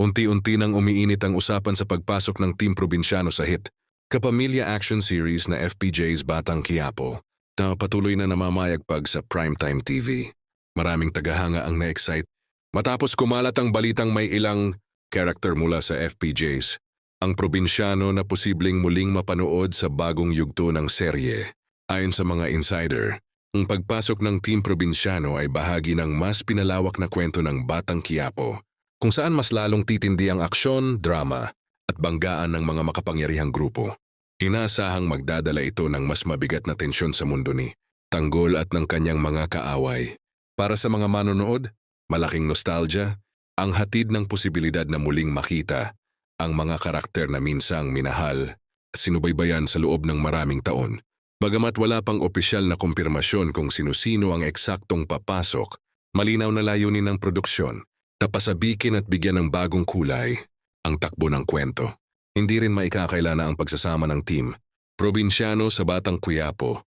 Unti-unti nang umiinit ang usapan sa pagpasok ng Team Probinsyano sa hit, kapamilya action series na FPJ's Batang Quiapo, na patuloy na namamayagpag sa primetime TV. Maraming tagahanga ang na-excite matapos kumalat ang balitang may ilang character mula sa FPJ's, ang probinsyano na posibleng muling mapanood sa bagong yugto ng serye. Ayon sa mga insider, ang pagpasok ng Team Probinsyano ay bahagi ng mas pinalawak na kwento ng Batang Quiapo, kung saan mas lalong titindi ang aksyon, drama, at banggaan ng mga makapangyarihang grupo. Inaasahang magdadala ito ng mas mabigat na tensyon sa mundo ni Tanggol at ng kanyang mga kaaway. Para sa mga manonood, malaking nostalgia, ang hatid ng posibilidad na muling makita ang mga karakter na minsang minahal at sinubaybayan sa loob ng maraming taon. Bagamat wala pang opisyal na kumpirmasyon kung sino-sino ang eksaktong papasok, malinaw na layunin ng produksyon na pasabikin at bigyan ng bagong kulay ang takbo ng kwento. Hindi rin maikakaila na ang pagsasama ng Team Probinsyano sa Batang Quiapo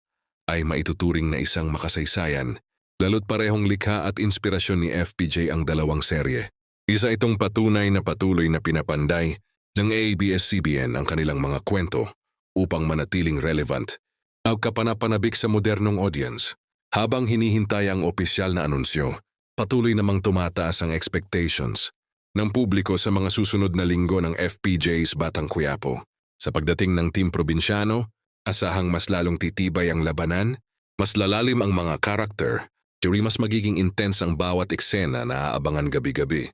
ay maituturing na isang makasaysayan, lalo't parehong likha at inspirasyon ni FPJ ang dalawang serye. Isa itong patunay na patuloy na pinapanday ng ABS-CBN ang kanilang mga kwento upang manatiling relevant at kapanapanabik sa modernong audience. Habang hinihintay ang opisyal na anunsyo, patuloy namang tumataas ang expectations ng publiko sa mga susunod na linggo ng FPJ's Batang Quiapo. Sa pagdating ng Team Probinsyano, asahang mas lalong titibay ang labanan, mas lalalim ang mga karakter, mas magiging intense ang bawat eksena na aabangan gabi-gabi.